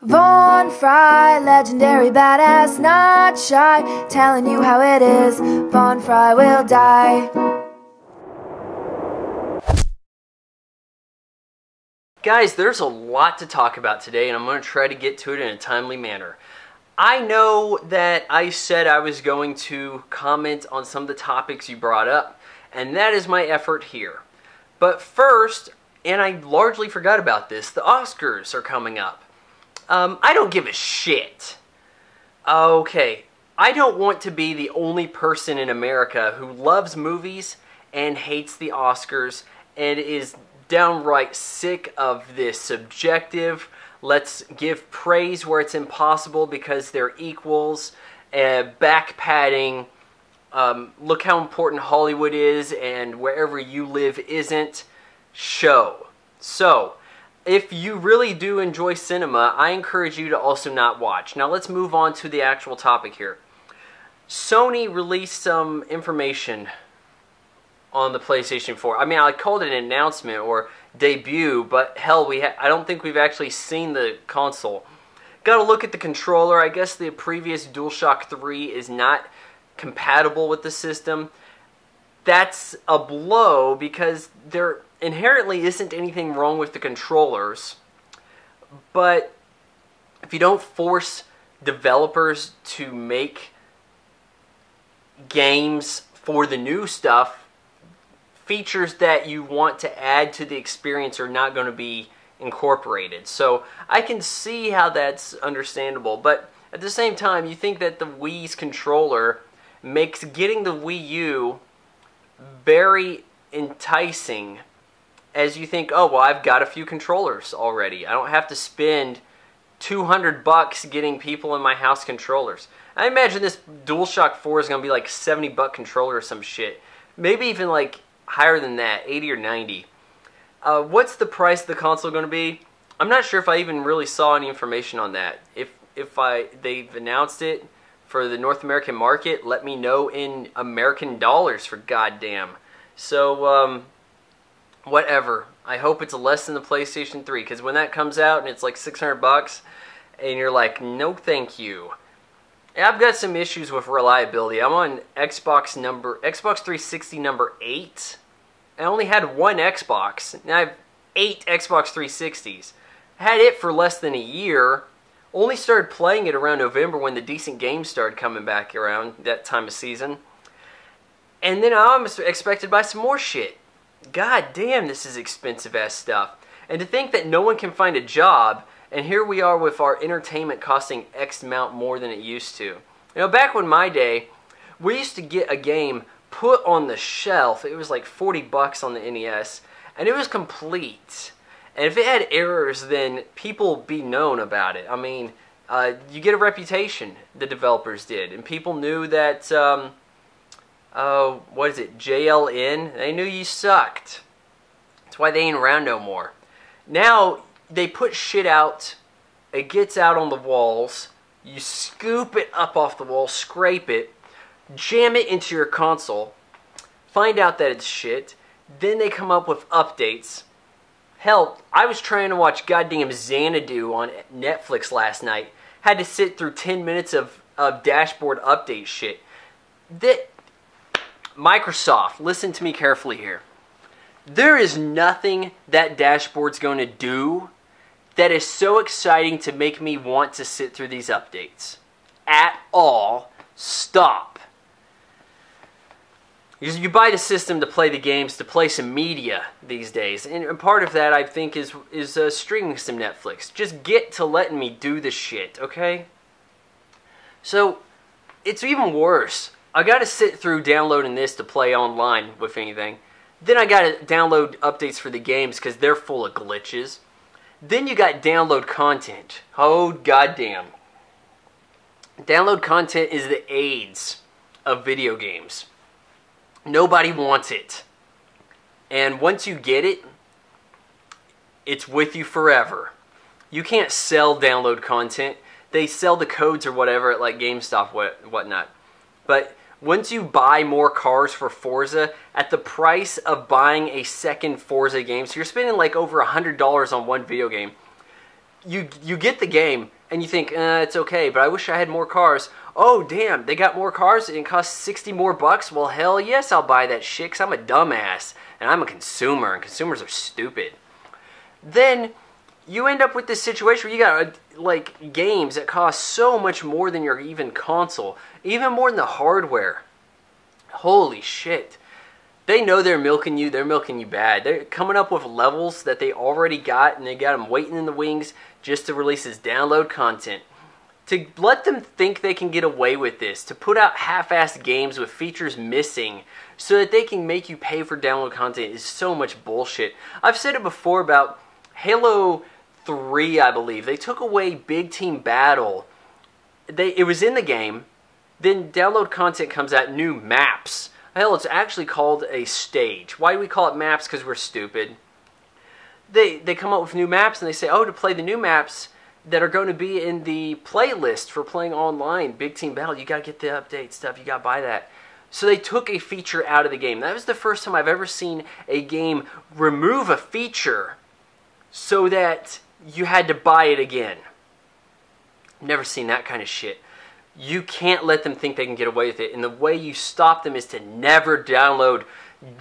Von Fry, legendary badass, not shy, telling you how it is, Von Fry will die. Guys, there's a lot to talk about today, and I'm going to try to get to it in a timely manner. I know that I said I was going to comment on some of the topics you brought up, and that is my effort here. But first, and I largely forgot about this, the Oscars are coming up. I don't give a shit. Okay, I don't want to be the only person in America who loves movies and hates the Oscars and is downright sick of this subjective, let's give praise where it's impossible because they're equals, back padding, look how important Hollywood is and wherever you live isn't, show. So, if you really do enjoy cinema, I encourage you to also not watch. Now let's move on to the actual topic here. Sony released some information on the PlayStation 4. I mean, I called it an announcement or debut, but hell, I don't think we've actually seen the console. Gotta look at the controller. I guess the previous DualShock 3 is not compatible with the system. That's a blow because there inherently isn't anything wrong with the controllers. But if you don't force developers to make games for the new stuff, features that you want to add to the experience are not going to be incorporated. So I can see how that's understandable, but at the same time, you think that the Wii's controller makes getting the Wii U very enticing, as you think, oh, well, I've got a few controllers already. I don't have to spend $200 getting people in my house controllers. I imagine this DualShock 4 is going to be like $70 controller or some shit. Maybe even like higher than that, 80 or 90. What's the price of the console going to be? I'm not sure if I even really saw any information on that. If they've announced it for the North American market, let me know in American dollars, for goddamn. So, whatever. I hope it's less than the PlayStation 3, because when that comes out and it's like $600, and you're like, no thank you. I've got some issues with reliability. I'm on Xbox 360 number 8. I only had one Xbox. Now I have 8 Xbox 360s. I had it for less than a year. Only started playing it around November when the decent games started coming back around that time of season. And then I'm expected to buy some more shit. God damn, this is expensive ass stuff. And to think that no one can find a job, and here we are with our entertainment costing X amount more than it used to. You know, back when my day, we used to get a game put on the shelf. It was like $40 on the NES, and it was complete. And if it had errors, then people would be known about it. I mean, you get a reputation, the developers did, and people knew that, what is it, JLN? They knew you sucked. That's why they ain't around no more. Now, they put shit out, it gets out on the walls, you scoop it up off the wall, scrape it, jam it into your console, find out that it's shit, then they come up with updates. Hell, I was trying to watch goddamn Xanadu on Netflix last night, had to sit through 10 minutes of dashboard update shit. Microsoft, listen to me carefully here. There is nothing that dashboard's going to do that is so exciting to make me want to sit through these updates. At all. Stop. Because you buy the system to play the games, to play some media these days. And part of that, I think, is streaming some Netflix. Just get to letting me do the shit, okay? So, it's even worse. I gotta sit through downloading this to play online with anything. Then I gotta download updates for the games because they're full of glitches. Then you got download content. Oh, goddamn. Download content is the AIDS of video games. Nobody wants it. And once you get it, it's with you forever. You can't sell download content. They sell the codes or whatever at like GameStop, whatnot. But once you buy more cars for Forza, at the price of buying a second Forza game, so you're spending like over $100 on one video game, you get the game and you think, it's okay, but I wish I had more cars. Oh, damn, they got more cars and it costs 60 more bucks? Well, hell yes, I'll buy that shit because I'm a dumbass and I'm a consumer and consumers are stupid. Then you end up with this situation where you got like games that cost so much more than your even console, even more than the hardware. Holy shit. They know they're milking you bad. They're coming up with levels that they already got, and they got them waiting in the wings just to release this download content. To let them think they can get away with this, to put out half-assed games with features missing so that they can make you pay for download content is so much bullshit. I've said it before about Halo 3, I believe. They took away Big Team Battle. It was in the game. Then download content comes out, new maps. Hell, it's actually called a stage. Why do we call it maps? Because we're stupid. They come up with new maps and they say, oh, to play the new maps that are going to be in the playlist for playing online, Big Team Battle, you got to get the update stuff. You got to buy that. So they took a feature out of the game. That was the first time I've ever seen a game remove a feature so that you had to buy it again. Never seen that kind of shit. You can't let them think they can get away with it. And the way you stop them is to never download,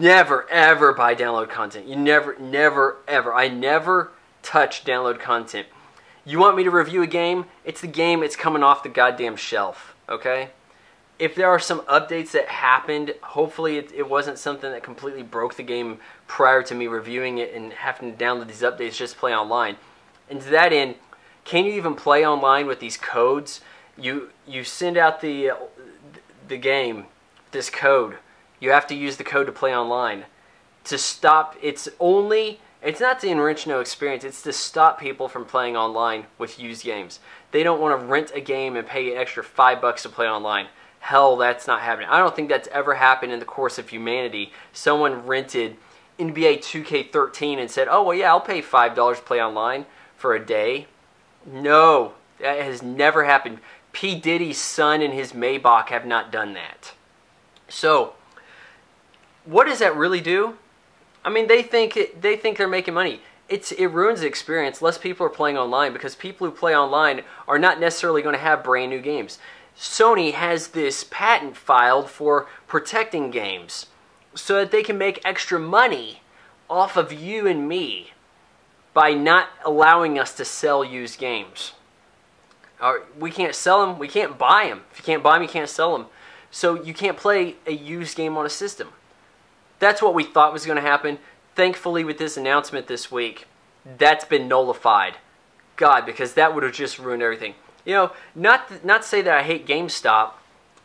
never, ever buy download content. You never, ever. I never touch download content. You want me to review a game? It's the game. It's coming off the goddamn shelf, okay? If there are some updates that happened, hopefully it wasn't something that completely broke the game prior to me reviewing it and having to download these updates just to play online. And to that end, can you even play online with these codes? You send out the game, this code. You have to use the code to play online. To stop, it's not to enrich no experience, it's to stop people from playing online with used games. They don't want to rent a game and pay an extra $5 to play online. Hell, that's not happening. I don't think that's ever happened in the course of humanity. Someone rented NBA 2K13 and said, oh, well, yeah, I'll pay $5 to play online for a day. No, that has never happened. P. Diddy's son and his Maybach have not done that. So, what does that really do? I mean, they think they're making money. It ruins the experience. Less people are playing online because people who play online are not necessarily going to have brand new games. Sony has this patent filed for protecting games so that they can make extra money off of you and me by not allowing us to sell used games. We can't sell them. We can't buy them. If you can't buy them, you can't sell them. So you can't play a used game on a system. That's what we thought was going to happen. Thankfully, with this announcement this week, that's been nullified. God, because that would have just ruined everything. You know, not to say that I hate GameStop.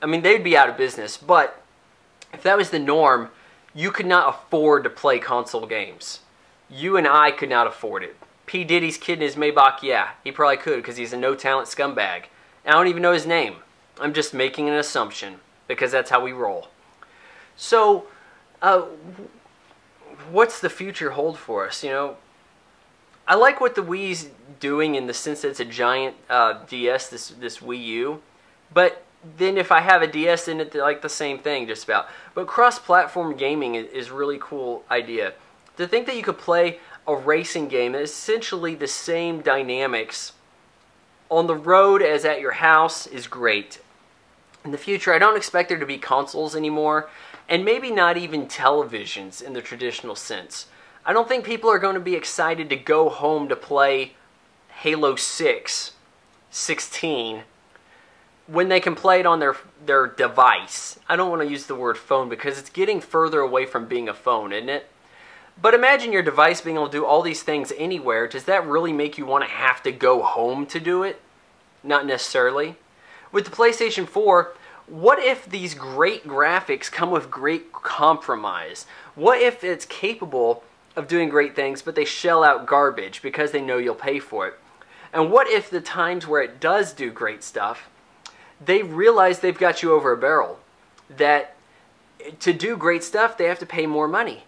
I mean, they'd be out of business. But if that was the norm, you could not afford to play console games. You and I could not afford it. P. Diddy's kid in his Maybach, yeah, he probably could because he's a no-talent scumbag. I don't even know his name. I'm just making an assumption because that's how we roll. So, what's the future hold for us? You know, I like what the Wii's doing in the sense that it's a giant DS, this Wii U. But then if I have a DS, then it's like the same thing just about. But cross-platform gaming is a really cool idea. To think that you could play a racing game that is essentially the same dynamics on the road as at your house is great. In the future, I don't expect there to be consoles anymore, and maybe not even televisions in the traditional sense. I don't think people are going to be excited to go home to play Halo 16 when they can play it on their device. I don't want to use the word phone because it's getting further away from being a phone, isn't it? But imagine your device being able to do all these things anywhere. Does that really make you want to have to go home to do it? Not necessarily. With the PlayStation 4, what if these great graphics come with great compromise? What if it's capable of doing great things, but they shell out garbage because they know you'll pay for it? And what if the times where it does do great stuff, they realize they've got you over a barrel? That to do great stuff, they have to pay more money.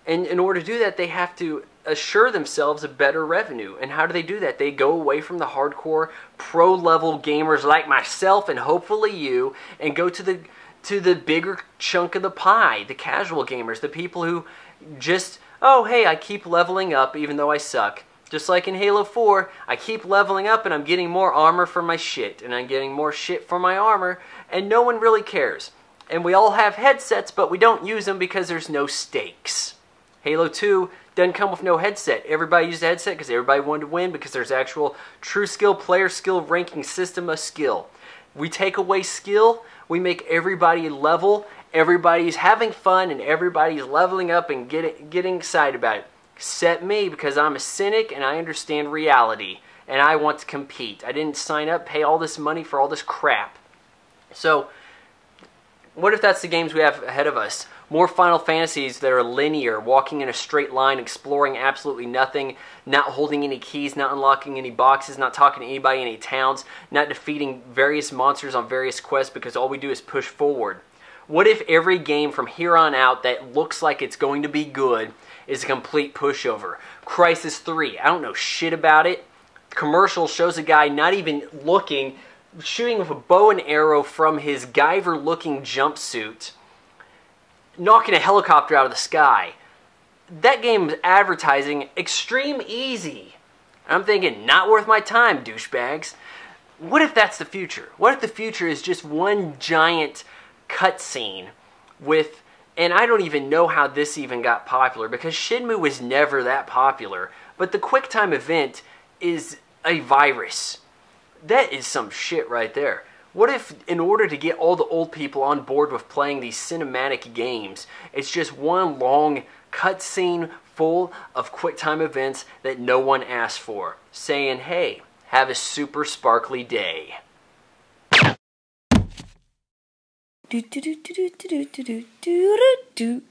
And in order to do that, they have to assure themselves of better revenue. And how do they do that? They go away from the hardcore pro-level gamers like myself and hopefully you, and go to the bigger chunk of the pie, the casual gamers, the people who just, oh, hey, I keep leveling up even though I suck. Just like in Halo 4, I keep leveling up and I'm getting more armor for my shit, and I'm getting more shit for my armor, and no one really cares. And we all have headsets, but we don't use them because there's no stakes. Halo 2 doesn't come with no headset. Everybody used a headset because everybody wanted to win, because there's actual true skill, player skill, ranking system of skill. We take away skill, we make everybody level, everybody's having fun, and everybody's leveling up and getting excited about it. Except me, because I'm a cynic and I understand reality, and I want to compete. I didn't sign up, pay all this money for all this crap. So, what if that's the games we have ahead of us? More Final Fantasies that are linear, walking in a straight line, exploring absolutely nothing, not holding any keys, not unlocking any boxes, not talking to anybody in any towns, not defeating various monsters on various quests because all we do is push forward. What if every game from here on out that looks like it's going to be good is a complete pushover? Crisis 3, I don't know shit about it. The commercial shows a guy not even looking, shooting with a bow and arrow from his Guyver-looking jumpsuit, knocking a helicopter out of the sky. That game is advertising extreme easy. I'm thinking, not worth my time, douchebags. What if that's the future? What if the future is just one giant cutscene with... And I don't even know how this even got popular, because Shenmue was never that popular. But the QuickTime event is a virus. That is some shit right there. What if, in order to get all the old people on board with playing these cinematic games, it's just one long cutscene full of QuickTime events that no one asked for, saying, hey, have a super sparkly day. Do do do do do do do do do do.